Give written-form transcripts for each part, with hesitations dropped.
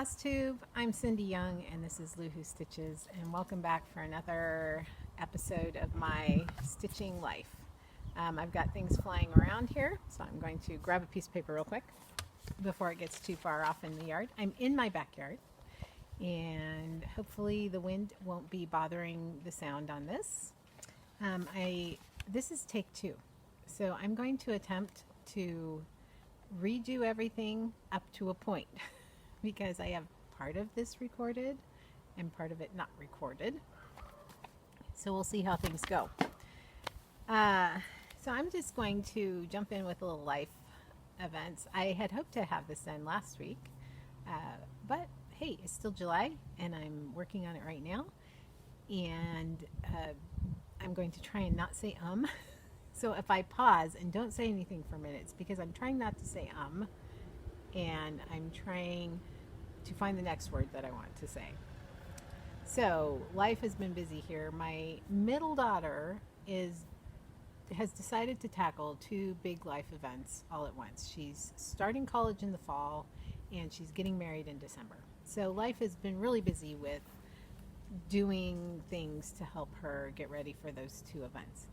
Flosstube. I'm Cyndy Young and this is Luhu Stitches, and welcome back for another episode of my stitching life. I've got things flying around here, so I'm going to grab a piece of paper real quick before it gets too far off in the yard. I'm in my backyard and hopefully the wind won't be bothering the sound on this. This is take two, so I'm going to attempt to redo everything up to a point because I have part of this recorded and part of it not recorded. So we'll see how things go. So I'm just going to jump in with a little life events. I had hoped to have this done last week, but hey, it's still July and I'm working on it right now. And I'm going to try and not say So if I pause and don't say anything for minutes, because I'm trying not to say and I'm trying to find the next word that I want to say. So life has been busy here. My middle daughter has decided to tackle two big life events all at once. She's starting college in the fall and she's getting married in December. So life has been really busy with doing things to help her get ready for those two events.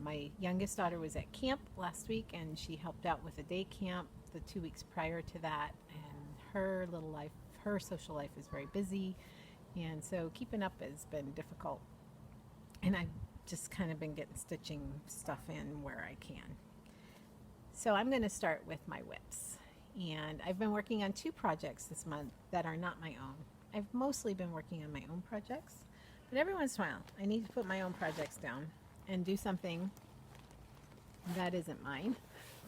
My youngest daughter was at camp last week and she helped out with a day camp the 2 weeks prior to that, and her social life is very busy, and so keeping up has been difficult, and I've just kind of been getting stitching stuff in where I can. So I'm going to start with my whips, and I've been working on two projects this month that are not my own. I've mostly been working on my own projects, but every once in a while I need to put my own projects down and do something that isn't mine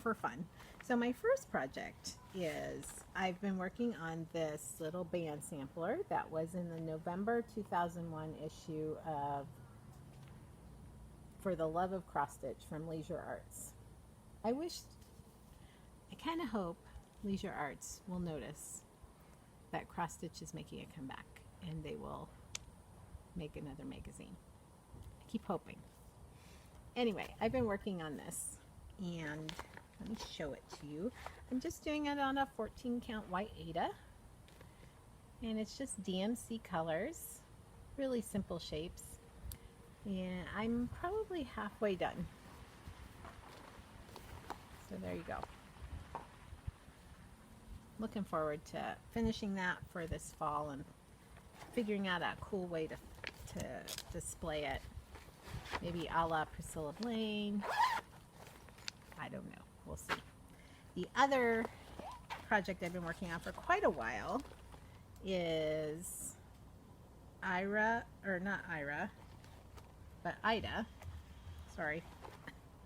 for fun. So my first project is I've been working on this little band sampler that was in the November 2001 issue of For the Love of Cross Stitch from Leisure Arts. I kind of hope Leisure Arts will notice that cross stitch is making a comeback and they will make another magazine. I keep hoping. Anyway, I've been working on this, and let me show it to you. I'm just doing it on a 14 count white Aida, and it's just DMC colors, really simple shapes, and I'm probably halfway done. So there you go. Looking forward to finishing that for this fall and figuring out a cool way to display it. Maybe a la Priscilla Blaine. I don't know. We'll see. The other project I've been working on for quite a while is Ida. Sorry.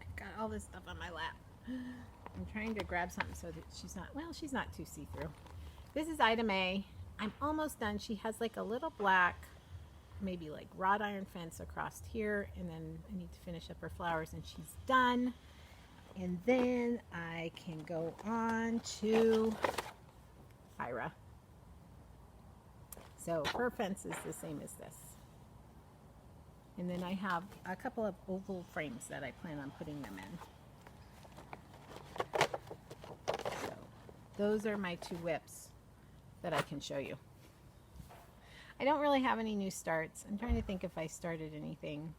I've got all this stuff on my lap. I'm trying to grab something so that she's not too see-through. This is Ida May. I'm almost done. She has like a little black, maybe like wrought iron fence across here, and then I need to finish up her flowers and she's done. And then I can go on to Ira. So her fence is the same as this. And then I have a couple of oval frames that I plan on putting them in. So those are my two whips that I can show you. I don't really have any new starts. I'm trying to think if I started anything.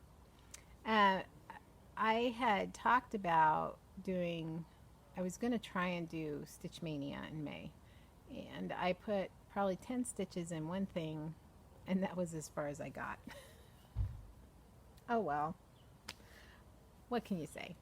I had talked about I was going to try and do Stitch Mania in May. And I put probably 10 stitches in one thing, and that was as far as I got. Oh well. What can you say?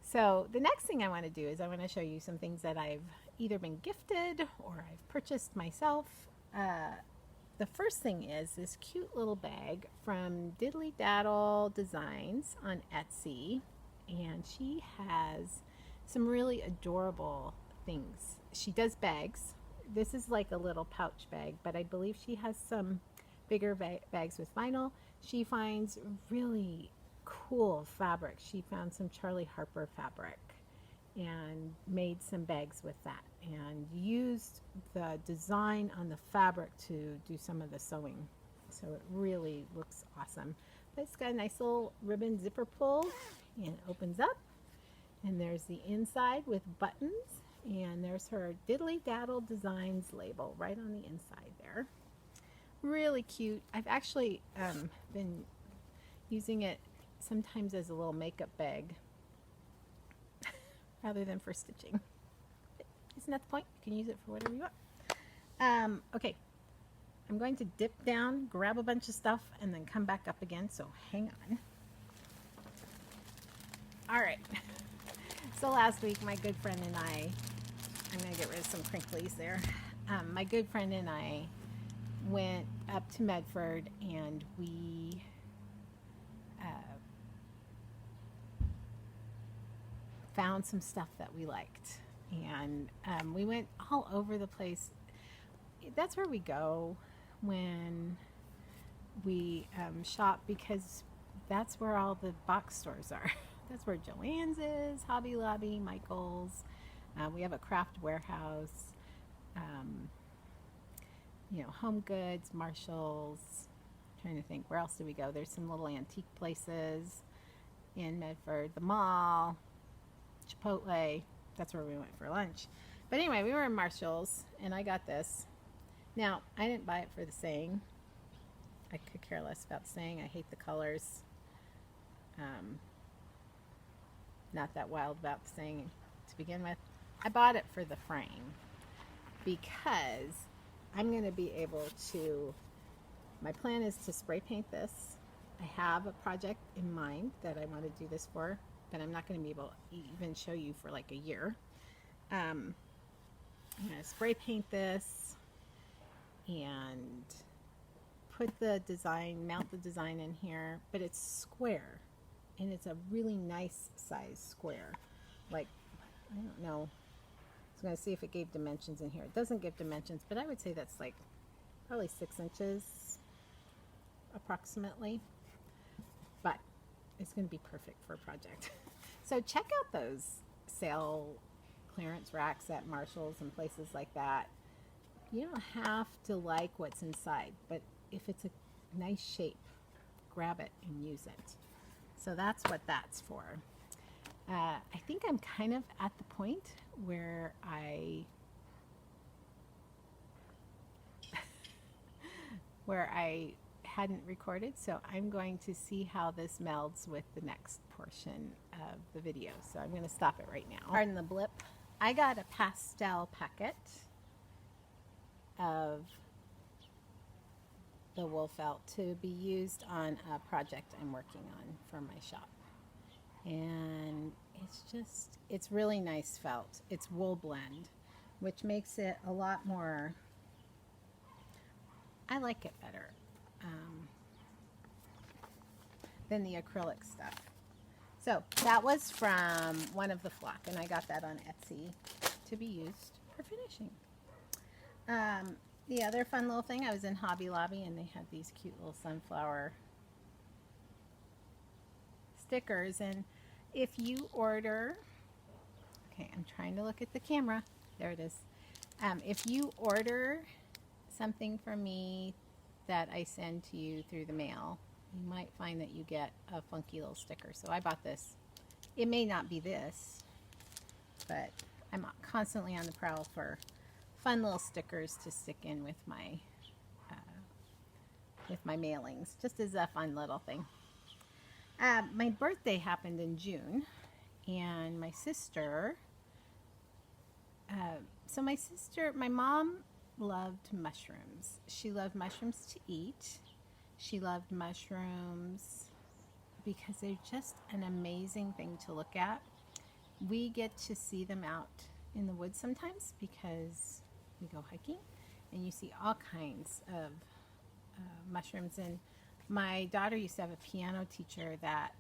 So the next thing I want to do is I want to show you some things that I've either been gifted or I've purchased myself. The first thing is this cute little bag from Diddly Daddle Designs on Etsy, and she has some really adorable things. She does bags. This is like a little pouch bag, but I believe she has some bigger bags with vinyl. She finds really cool fabric. She found some Charlie Harper fabric and made some bags with that and used the design on the fabric to do some of the sewing. So it really looks awesome. But it's got a nice little ribbon zipper pull and it opens up, and there's the inside with buttons And there's her Diddly Daddle Designs label right on the inside there. Really cute. I've actually been using it sometimes as a little makeup bag rather than for stitching. Isn't that the point? You can use it for whatever you want. Okay, I'm going to dip down, grab a bunch of stuff, and then come back up again, so hang on. All right, so last week my good friend and I'm going to get rid of some crinklies there. My good friend and I went up to Medford, and we found some stuff that we liked, and we went all over the place. That's where we go when we shop, because that's where all the box stores are. That's where Joann's is, Hobby Lobby, Michael's. We have a craft warehouse, you know, Home Goods, Marshall's. I'm trying to think, where else do we go? There's some little antique places in Medford, the mall, Chipotle. That's where we went for lunch. But anyway, we were in Marshall's, and I got this. Now, I didn't buy it for the saying. I could care less about the saying. I hate the colors. Not that wild about the saying to begin with. I bought it for the frame because I'm going to be able to, my plan is to spray paint this. I have a project in mind that I want to do this for, but I'm not going to be able to even show you for like a year. I'm going to spray paint this and put the design, mount the design in here, but it's square, and it's a really nice size square. Like, I don't know, I was going to see if it gave dimensions in here. It doesn't give dimensions, but I would say that's like probably 6 inches approximately, but it's going to be perfect for a project. So check out those sale clearance racks at Marshall's and places like that. You don't have to like what's inside, but if it's a nice shape, grab it and use it. So that's what that's for. I think I'm kind of at the point where I hadn't recorded, so I'm going to see how this melds with the next portion of the video. So I'm going to stop it right now. Pardon the blip. I got a pastel packet of the wool felt to be used on a project I'm working on for my shop. And it's really nice felt. It's wool blend, which makes it a lot more, I like it better than the acrylic stuff. So that was from one of the flock, and I got that on Etsy to be used for finishing. The other fun little thing, I was in Hobby Lobby, and they had these cute little sunflower stickers. And if you order, okay, I'm trying to look at the camera. There it is. If you order something from me that I send to you through the mail, you might find that you get a funky little sticker. So I bought this. It may not be this, but I'm constantly on the prowl for fun little stickers to stick in with my mailings, just as a fun little thing. My birthday happened in June, and my sister, my mom loved mushrooms. She loved mushrooms to eat. She loved mushrooms because they're just an amazing thing to look at. We get to see them out in the woods sometimes because we go hiking, and you see all kinds of mushrooms. And my daughter used to have a piano teacher that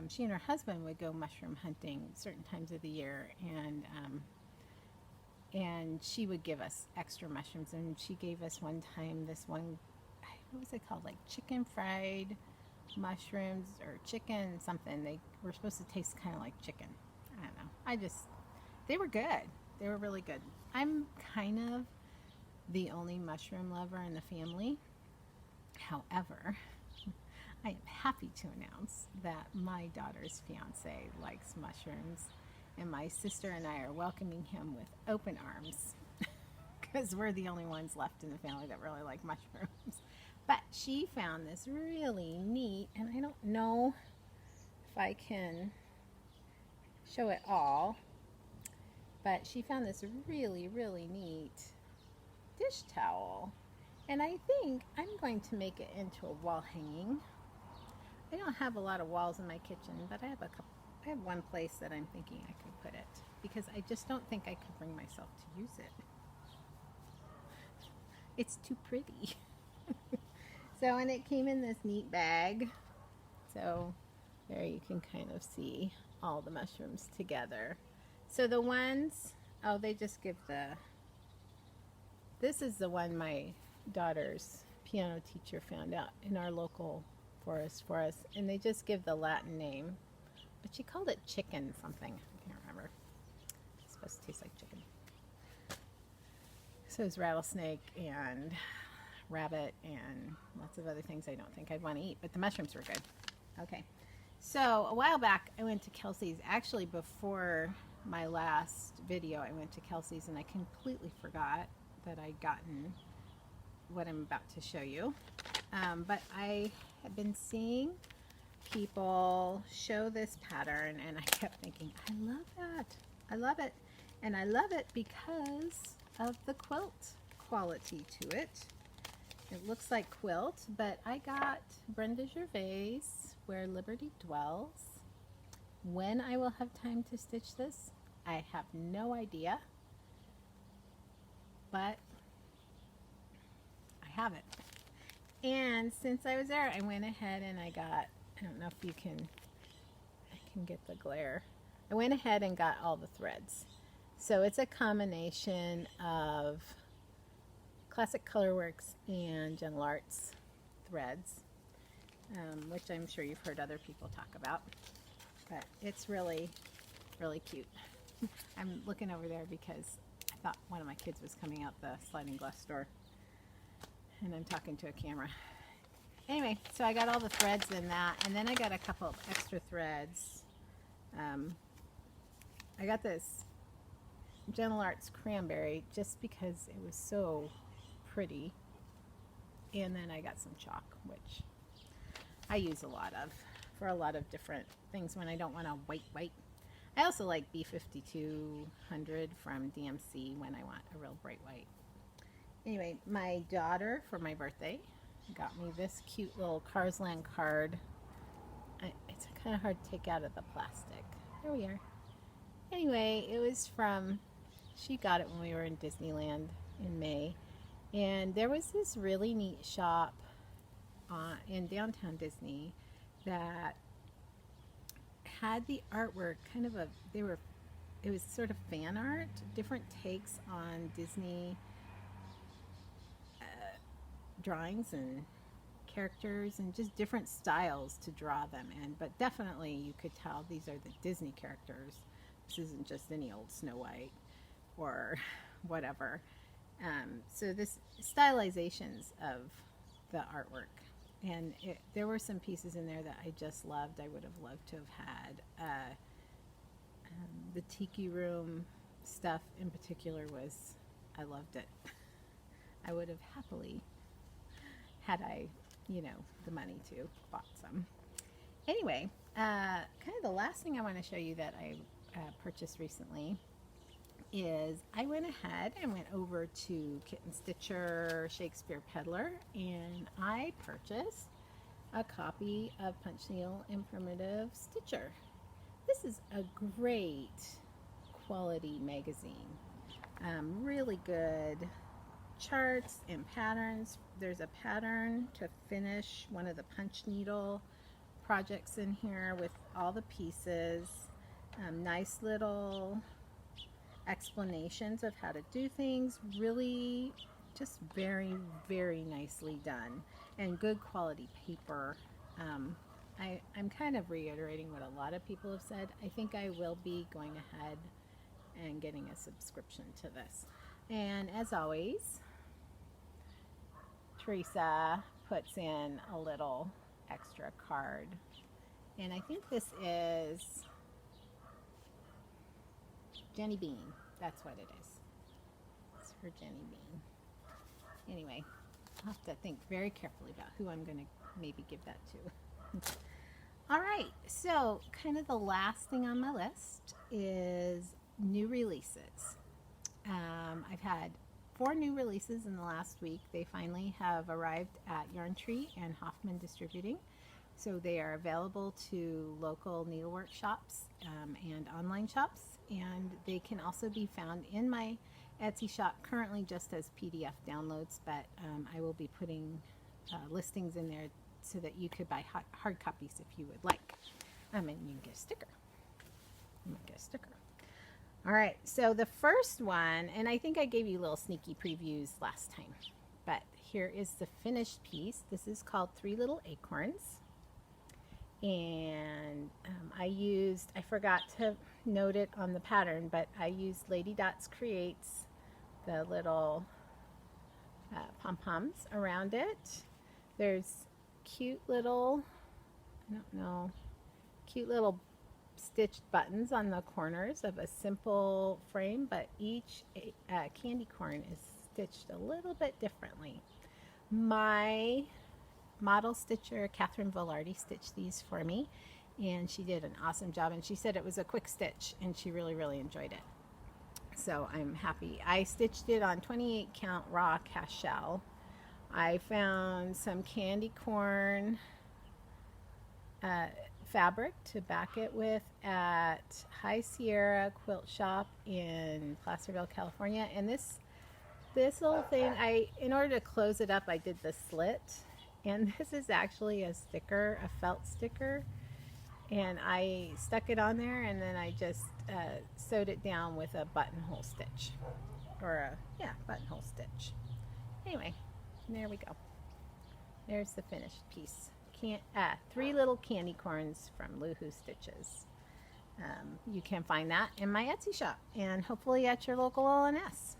she and her husband would go mushroom hunting certain times of the year, and she would give us extra mushrooms. And she gave us one time this one, what was it called, like chicken fried mushrooms or chicken something. They were supposed to taste kind of like chicken. I don't know. They were good. They were really good. I'm kind of the only mushroom lover in the family. However, I am happy to announce that my daughter's fiance likes mushrooms, and my sister and I are welcoming him with open arms because we're the only ones left in the family that really like mushrooms. But she found this really neat, and I don't know if I can show it all, but she found this really, really neat dish towel. And I think I'm going to make it into a wall hanging. I don't have a lot of walls in my kitchen, but I have one place that I'm thinking I could put it because I just don't think I could bring myself to use it. It's too pretty. So, and it came in this neat bag. So there you can kind of see all the mushrooms together. So the ones, oh, they just give this is the one my daughter's piano teacher found out in our local forest for us, and they just give the Latin name, but she called it chicken something. I can't remember. It's supposed to taste like chicken. So it's rattlesnake and rabbit and lots of other things I don't think I'd want to eat, but the mushrooms were good. Okay, so a while back I went to Kelsey's. Actually, before my last video I went to Kelsey's, and I completely forgot that I'd gotten what I'm about to show you. But I had been seeing people show this pattern, and I kept thinking, I love that. I love it. And I love it because of the quilt quality to it. It looks like quilt, but I got Brenda Gervais, Where Liberty Dwells. When I will have time to stitch this, I have no idea, but I have it. And since I was there, I went ahead and I got, I don't know if I can get the glare. I went ahead and got all the threads. So it's a combination of Classic Colorworks and Gentle Arts threads, which I'm sure you've heard other people talk about. But it's really, really cute. I'm looking over there because I thought one of my kids was coming out the sliding glass door, and I'm talking to a camera. Anyway, so I got all the threads in that, and then I got a couple of extra threads. I got this Gentle Arts cranberry just because it was so pretty, and then I got some chalk, which I use a lot of for a lot of different things when I don't want a white. I also like B5200 from DMC when I want a real bright white. Anyway, my daughter for my birthday got me this cute little Cars Land card. It's kind of hard to take out of the plastic. There we are. Anyway, it was from, she got it when we were in Disneyland in May, and there was this really neat shop in downtown Disney that had the artwork kind of it was sort of fan art, different takes on Disney drawings and characters, and just different styles to draw them in. But definitely you could tell these are the Disney characters. This isn't just any old Snow White or whatever. So this stylizations of the artwork, and there were some pieces in there that I just loved. I would have loved to have had. The Tiki Room stuff in particular I loved it. I would have happily, had I, the money to, bought some. Anyway, kind of the last thing I want to show you that I purchased recently is I went ahead and went over to Kitten Stitcher Shakespeare Peddler, and I purchased a copy of Punch Needle and Primitive Stitcher. This is a great quality magazine. Really good charts and patterns. There's a pattern to finish one of the punch needle projects in here with all the pieces. Nice little explanations of how to do things. Really just very, very nicely done, and good quality paper. I'm kind of reiterating what a lot of people have said. I think I will be going ahead and getting a subscription to this. And as always, Teresa puts in a little extra card. And I think this is Jenny Bean. That's what it is. It's for Jenny Bean. Anyway, I'll have to think very carefully about who I'm going to maybe give that to. All right, so kind of the last thing on my list is new releases. I've had 4 new releases in the last week. They finally have arrived at Yarn Tree and Hoffman Distributing. So they are available to local needlework shops and online shops. And they can also be found in my Etsy shop currently just as PDF downloads, but I will be putting listings in there so that you could buy hard copies if you would like. And you can get a sticker. You might get a sticker. All right, so the first one, and I think I gave you little sneaky previews last time, but here is the finished piece. This is called 3 Little Acorns. And I forgot to note it on the pattern, but I used Lady Dots Creates, the little pom-poms around it. There's cute little, cute little stitched buttons on the corners of a simple frame, but each candy corn is stitched a little bit differently. My model stitcher, Catherine Velarde, stitched these for me, and she did an awesome job, and she said it was a quick stitch, and she really, really enjoyed it. So I'm happy. I stitched it on 28 count raw cast shell. I found some candy corn fabric to back it with at High Sierra Quilt Shop in Placerville, California. And this little thing, in order to close it up, I did the slit. And this is actually a sticker, a felt sticker. And I stuck it on there, and then I just sewed it down with a buttonhole stitch. Buttonhole stitch. Anyway, there we go. There's the finished piece. 3 little candy corns from Luhu Stitches. You can find that in my Etsy shop and hopefully at your local ONS.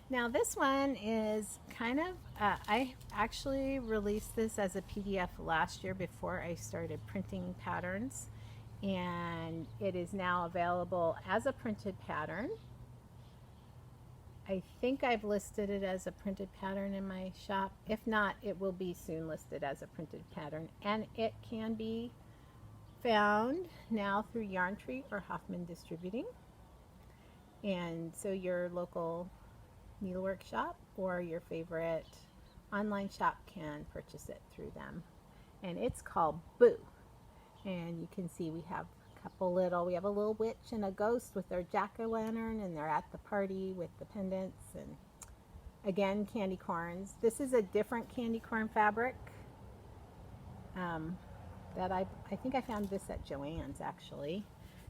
Now this one is kind of, I actually released this as a PDF last year before I started printing patterns, and it is now available as a printed pattern. I think I've listed it as a printed pattern in my shop. If not, it will be soon listed as a printed pattern, and it can be found now through Yarn Tree or Hoffman Distributing. And so your local needlework shop or your favorite online shop can purchase it through them. And it's called Boo. And you can see we have we have a little witch and a ghost with their jack-o'-lantern, and they're at the party with the pendants, and again, candy corns. This is a different candy corn fabric that I think I found this at Joann's actually,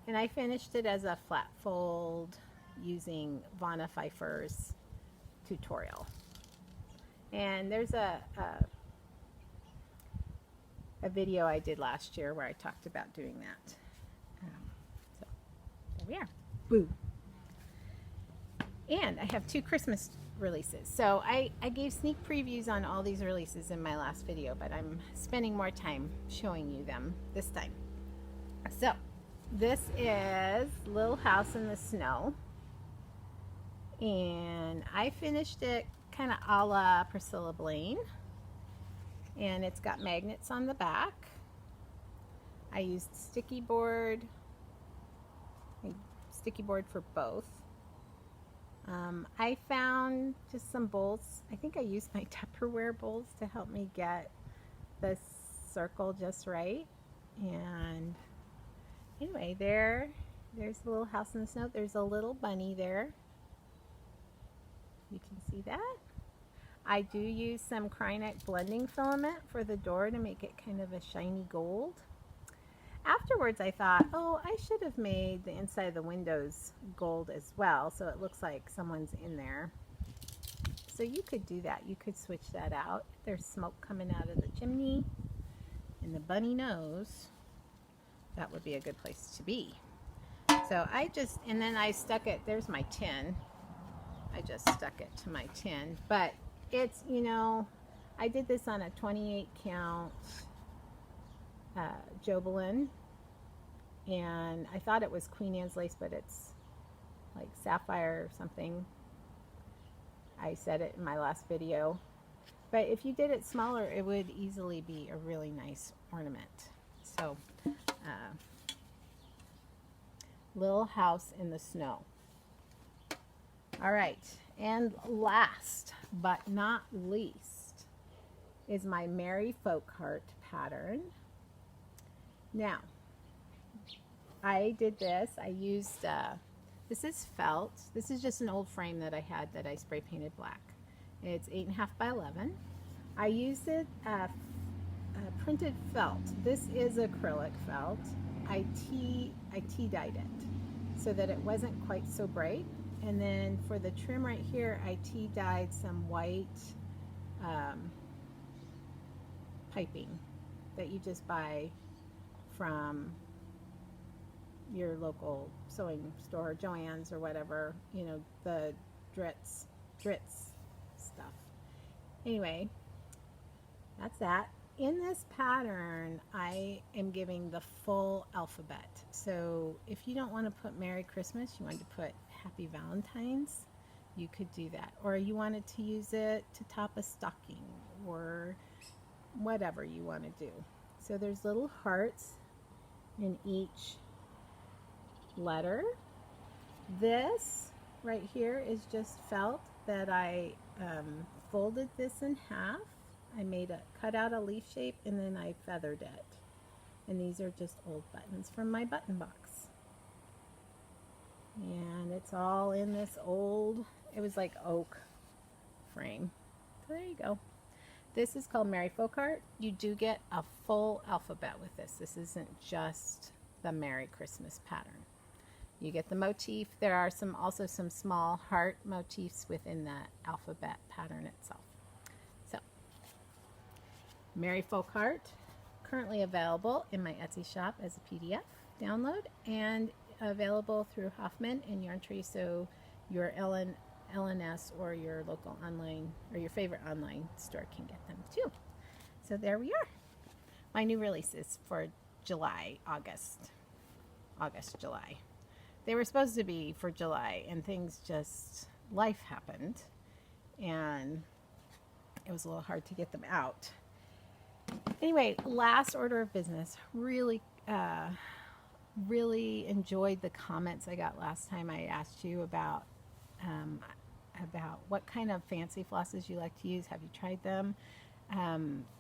and I finished it as a flat fold using Vanna Pfeiffer's tutorial. And there's a video I did last year where I talked about doing that. So there we are. Boo. And I have 2 Christmas releases. So I gave sneak previews on all these releases in my last video, but I'm spending more time showing you them this time. So this is Little House in the Snow. And I finished it kind of a la Priscilla Blaine. And it's got magnets on the back. I used sticky board for both. I found just some bowls. I think I used my Tupperware bowls to help me get the circle just right. And anyway, there's the Little House in the Snow. There's a little bunny there. You can see that. I do use some Krynet blending filament for the door to make it kind of a shiny gold. Afterwards I thought, oh, I should have made the inside of the windows gold as well, so it looks like someone's in there. So you could do that. You could switch that out. There's smoke coming out of the chimney and the bunny knows that would be a good place to be. So and then I stuck it, there's my tin. I just stuck it to my tin, but it's, I did this on a 28 count Jobelin, and I thought it was Queen Anne's lace, but it's like sapphire or something. I said it in my last video. But if you did it smaller, it would easily be a really nice ornament. So, little house in the snow. All right, and last but not least is my Merry Folk Heart pattern. Now, I did this. I used, this is felt. This is just an old frame that I had that I spray painted black. It's 8.5 by 11. I used it printed felt. This is acrylic felt. I tea dyed it so that it wasn't quite so bright. And then for the trim right here, I tea dyed some white piping that you just buy from your local sewing store, Joann's or whatever, you know, the Dritz stuff. Anyway, that's that. In this pattern, I am giving the full alphabet. So if you don't want to put Merry Christmas, you want to put Happy Valentine's, you could do that. Or you wanted to use it to top a stocking or whatever you want to do. So there's little hearts in each letter. This right here is just felt that I folded this in half. I cut out a leaf shape and then I feathered it. And these are just old buttons from my button box. And it's all in this old, it was like oak frame. So there you go. This is called Merry Folk Heart. You do get a full alphabet with this. This isn't just the Merry Christmas pattern. You get the motif. There are also some small heart motifs within that alphabet pattern itself. So, Merry Folk Heart, currently available in my Etsy shop as a PDF download and available through Hoffman and Yarn Tree, so your LNS or your local online or your favorite online store can get them too. So there we are. My new releases for July, August, July. They were supposed to be for July and life happened and it was a little hard to get them out. Anyway, last order of business. Really enjoyed the comments I got last time I asked you about what kind of fancy flosses you like to use. Have you tried them?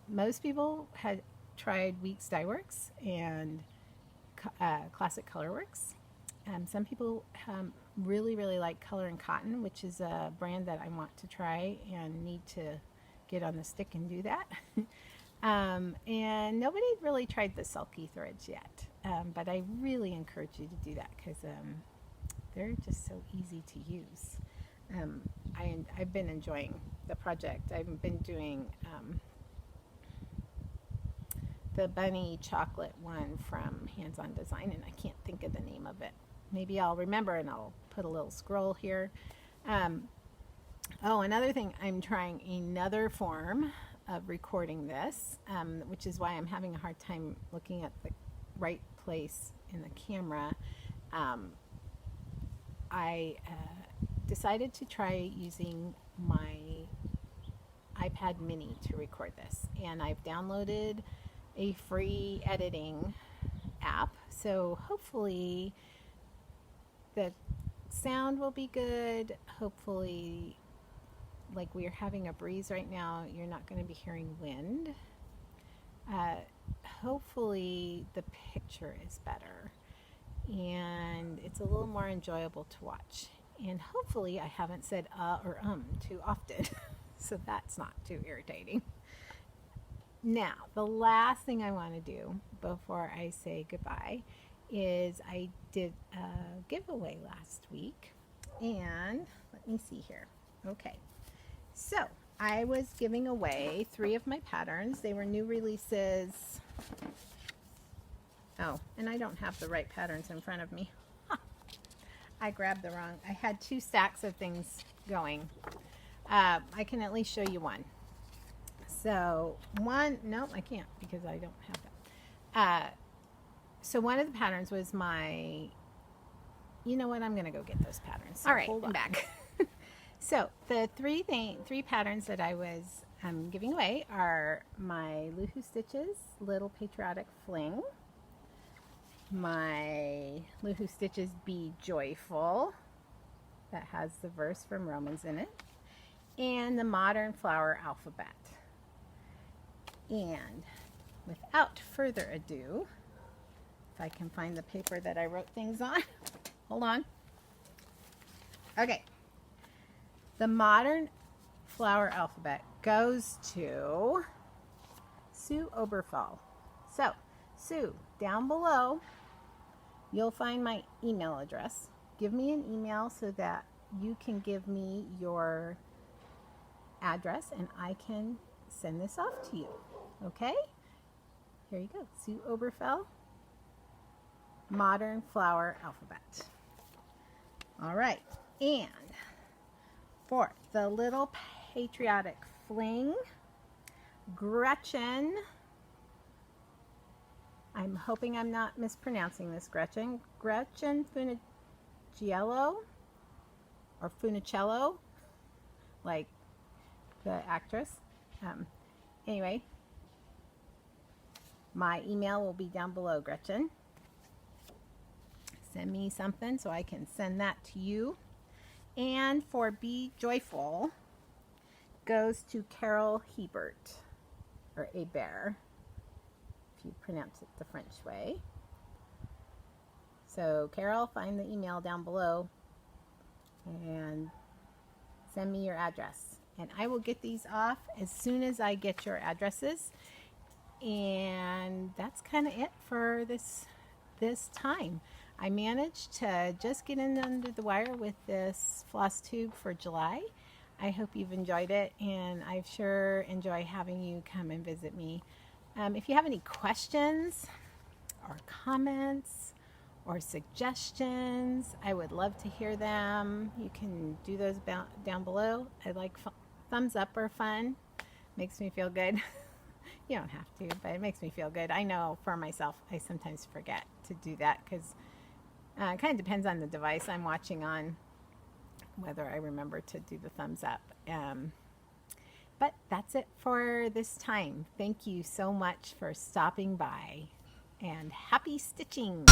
Most people had tried Weeks Dye Works and Classic Colorworks. Some people really like Color and Cotton, which is a brand that I want to try and need to get on the stick and do that. And nobody really tried the Sulky threads yet, but I really encourage you to do that because they're just so easy to use. I've been enjoying the project. I've been doing the bunny chocolate one from Hands On Design, and I can't think of the name of it. Maybe I'll remember and I'll put a little scroll here. Oh, another thing, I'm trying another form of recording this, which is why I'm having a hard time looking at the right place in the camera. I decided to try using my iPad mini to record this, and I've downloaded a free editing app, so hopefully the sound will be good. Hopefully, like we are having a breeze right now, you're not going to be hearing wind. Hopefully the picture is better and it's a little more enjoyable to watch, and hopefully I haven't said or too often so that's not too irritating. Now, the last thing I want to do before I say goodbye is I did a giveaway last week, and let me see here. Okay, so I was giving away 3 of my patterns. They were new releases. Oh, and I don't have the right patterns in front of me. I grabbed the wrong. I had 2 stacks of things going. I can at least show you one. So one, no, I can't because I don't have that. So one of the patterns was my you know what? I'm going to go get those patterns. So All right, hold I'm on. back. So the three patterns that I was giving away are my Luhu Stitches Little Patriotic Fling, my Luhu Stitches Be Joyful, that has the verse from Romans in it, and the Modern Flower Alphabet. And without further ado, if I can find the paper that I wrote things on, hold on. Okay. The Modern Flower Alphabet goes to Sue Oberfell. So, Sue, down below, you'll find my email address. Give me an email so that you can give me your address and I can send this off to you. Okay? Here you go. Sue Oberfell, Modern Flower Alphabet. All right. And for the Little Patriotic Fling, Gretchen, I'm hoping I'm not mispronouncing this, Gretchen Funicello, or Funicello, like the actress. Anyway, my email will be down below, Gretchen. Send me something so I can send that to you. And for Be Joyful goes to Carol Hebert, or Hebert, if you pronounce it the French way. So Carol, find the email down below and send me your address. And I will get these off as soon as I get your addresses. And that's kind of it for this time. I managed to just get in under the wire with this Flosstube for July. I hope you've enjoyed it, and I sure enjoy having you come and visit me. If you have any questions or comments or suggestions, I would love to hear them. You can do those down below. I like thumbs up are fun. Makes me feel good. You don't have to, but it makes me feel good. I know for myself, I sometimes forget to do that because it kind of depends on the device I'm watching on, whether I remember to do the thumbs up. But that's it for this time. Thank you so much for stopping by, and happy stitching!